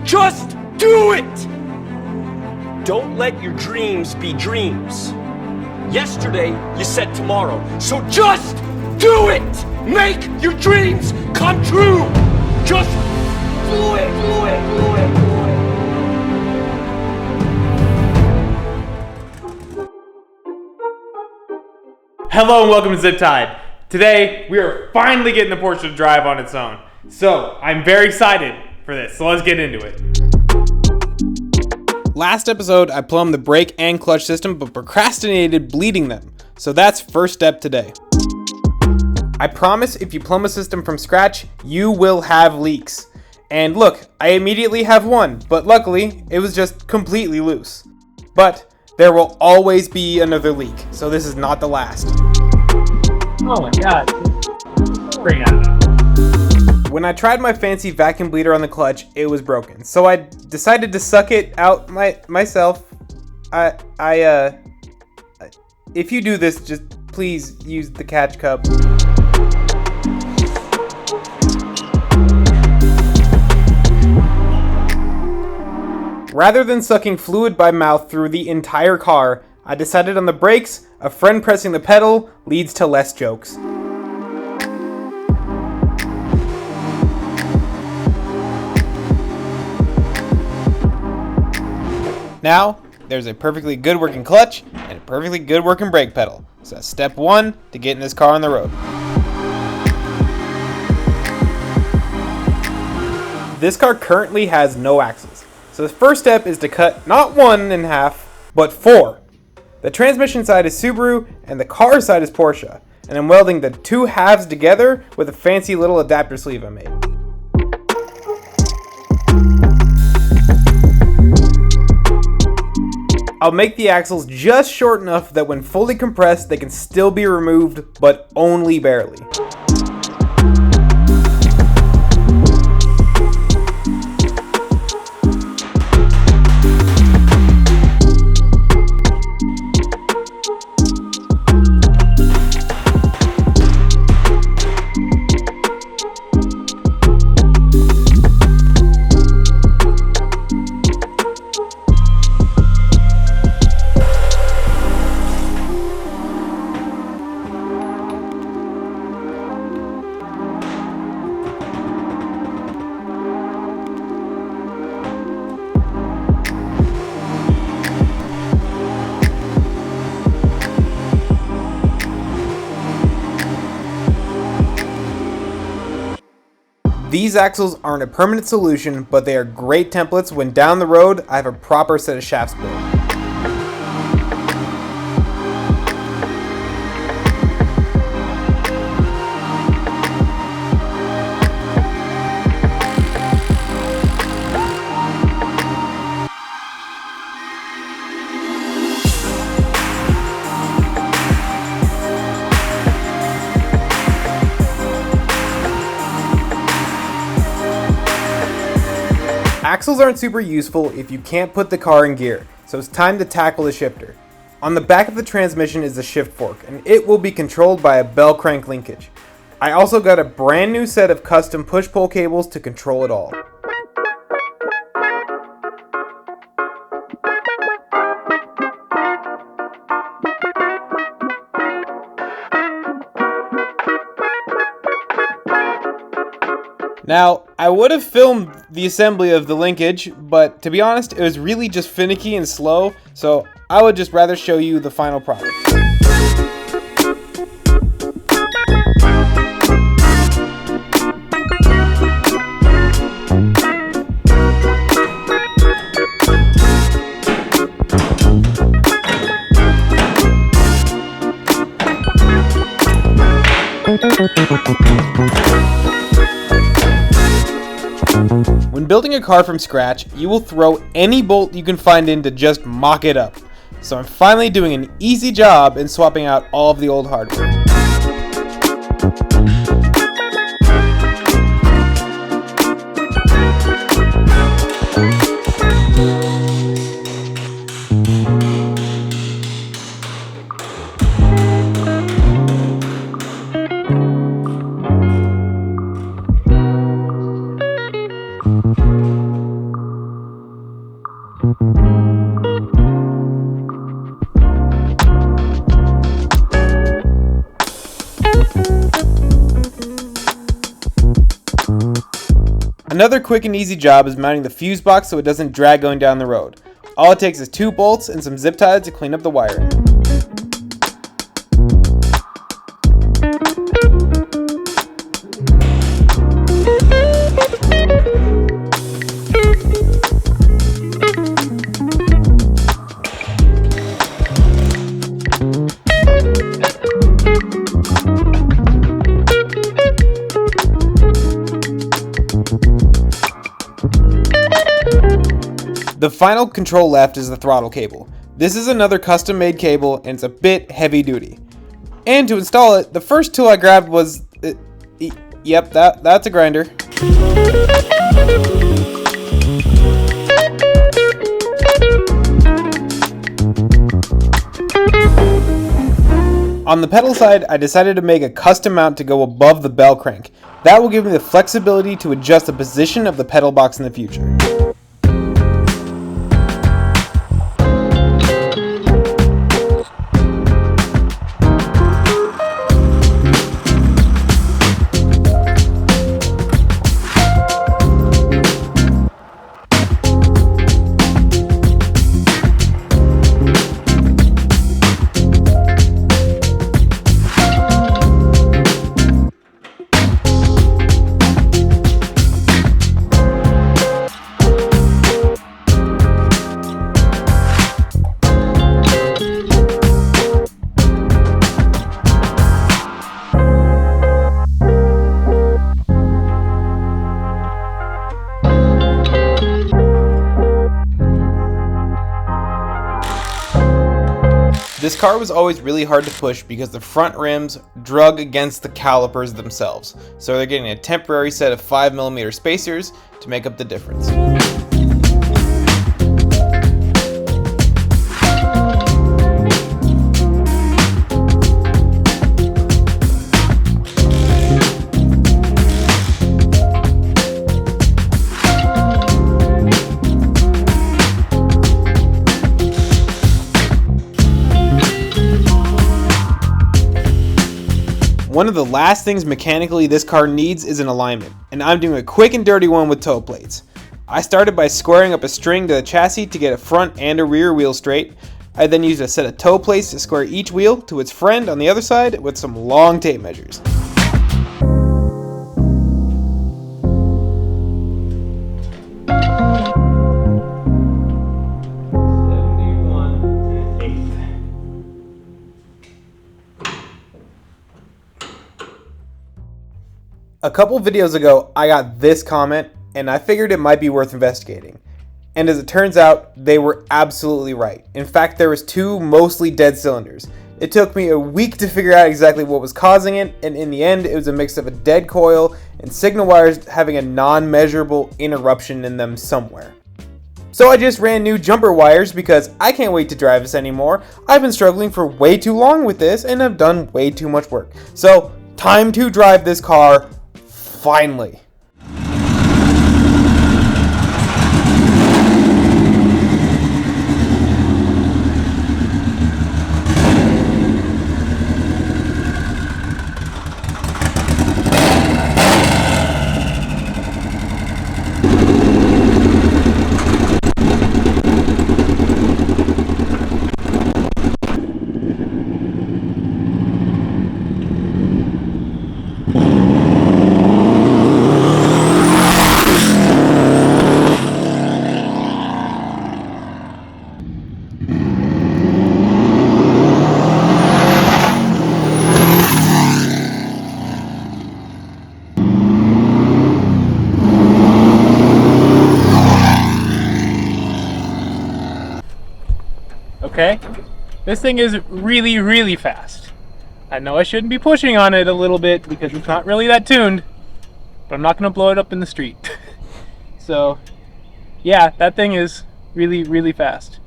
just do it! Don't let your dreams be dreams. Yesterday, you said tomorrow, so just do it! Make your dreams come true! Just do it, do it, do it, do it! Hello and welcome to ZipTied. Today, we are finally getting the Porsche to drive on its own. So, I'm very excited for this, so let's get into it. Last episode, I plumbed the brake and clutch system, but procrastinated bleeding them. So that's first step today. I promise if you plumb a system from scratch, you will have leaks. And look, I immediately have one, but luckily, it was just completely loose. But there will always be another leak, so this is not the last. Oh my god. Bring it out. When I tried my fancy vacuum bleeder on the clutch, it was broken. So I decided to suck it out myself. If you do this, just please use the catch cup. Rather than sucking fluid by mouth through the entire car, I decided on the brakes. A friend pressing the pedal leads to less jokes. Now, there's a perfectly good working clutch and a perfectly good working brake pedal. So that's step one to getting this car on the road. This car currently has no axles. So the first step is to cut not one in half, but four. The transmission side is Subaru and the car side is Porsche. And I'm welding the two halves together with a fancy little adapter sleeve I made. I'll make the axles just short enough that when fully compressed, they can still be removed, but only barely. These axles aren't a permanent solution, but they are great templates when down the road I have a proper set of shafts built. Axles aren't super useful if you can't put the car in gear, so it's time to tackle the shifter. On the back of the transmission is the shift fork, and it will be controlled by a bell crank linkage. I also got a brand new set of custom push-pull cables to control it all. Now, I would have filmed the assembly of the linkage, but to be honest, it was really just finicky and slow, so I would just rather show you the final product. When building a car from scratch, you will throw any bolt you can find in to just mock it up. So I'm finally doing an easy job in swapping out all of the old hardware. Another quick and easy job is mounting the fuse box so it doesn't drag going down the road. All it takes is 2 bolts and some zip ties to clean up the wiring. The final control left is the throttle cable. This is another custom made cable and it's a bit heavy duty. And to install it, the first tool I grabbed was, yep, that's a grinder. On the pedal side, I decided to make a custom mount to go above the bell crank. That will give me the flexibility to adjust the position of the pedal box in the future. This car was always really hard to push because the front rims drug against the calipers themselves, so they're getting a temporary set of 5mm spacers to make up the difference. One of the last things mechanically this car needs is an alignment, and I'm doing a quick and dirty one with toe plates. I started by squaring up a string to the chassis to get a front and a rear wheel straight. I then used a set of toe plates to square each wheel to its friend on the other side with some long tape measures. A couple videos ago, I got this comment, and I figured it might be worth investigating. And as it turns out, they were absolutely right. In fact, there was 2 mostly dead cylinders. It took me a week to figure out exactly what was causing it, and in the end, it was a mix of a dead coil and signal wires having a non-measurable interruption in them somewhere. So I just ran new jumper wires because I can't wait to drive this anymore. I've been struggling for way too long with this, and I've done way too much work. So, time to drive this car. Finally. Okay, this thing is really, really fast. I know I shouldn't be pushing on it a little bit because it's not really that tuned, but I'm not going to blow it up in the street. So, yeah, that thing is really, really fast.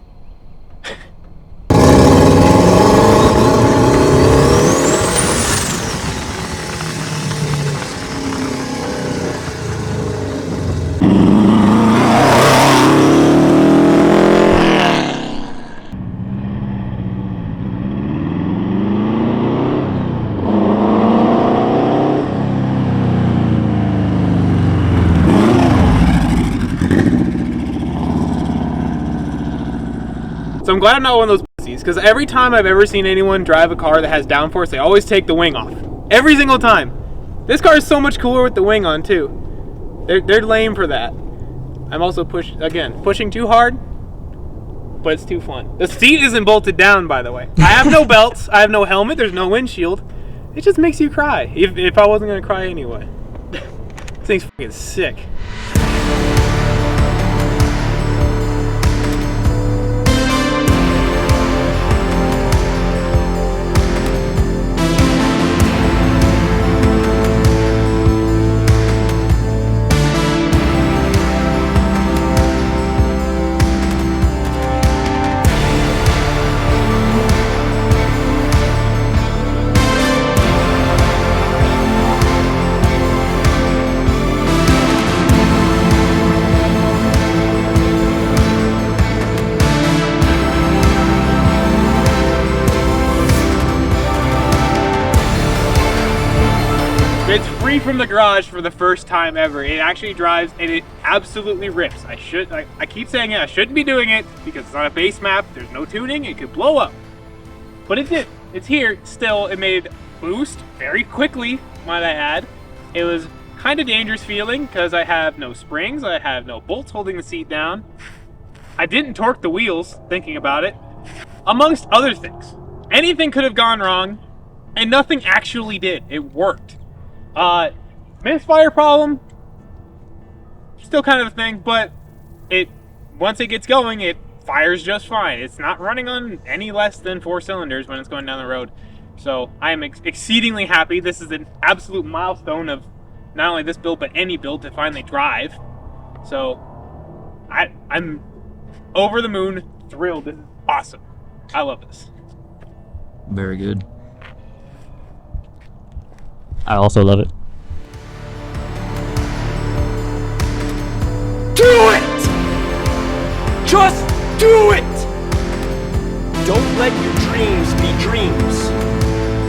So I'm glad I'm not one of those pussies, because every time I've ever seen anyone drive a car that has downforce, they always take the wing off. Every single time. This car is so much cooler with the wing on too. They're lame for that. I'm also pushing too hard, but it's too fun. The seat isn't bolted down, by the way. I have no belts, I have no helmet, there's no windshield. It just makes you cry, if I wasn't gonna cry anyway. This thing's fucking sick. It's free from the garage for the first time ever. It actually drives and it absolutely rips. I keep saying it, I shouldn't be doing it because it's on a base map, there's no tuning, it could blow up. But it did. It's here still. It made boost very quickly, might I add. It was kind of dangerous feeling because I have no springs, I have no bolts holding the seat down. I didn't torque the wheels, thinking about it, amongst other things. Anything could have gone wrong and nothing actually did. It worked. Misfire problem, still kind of a thing, but once it gets going, it fires just fine. It's not running on any less than 4 cylinders when it's going down the road. So I am exceedingly happy. This is an absolute milestone of not only this build, but any build to finally drive. So I'm over the moon, thrilled. This is awesome. I love this. Very good. I also love it. Do it! Just do it! Don't let your dreams be dreams.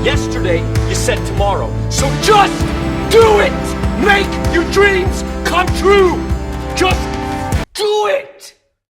Yesterday, you said tomorrow. So just do it! Make your dreams come true! Just do it!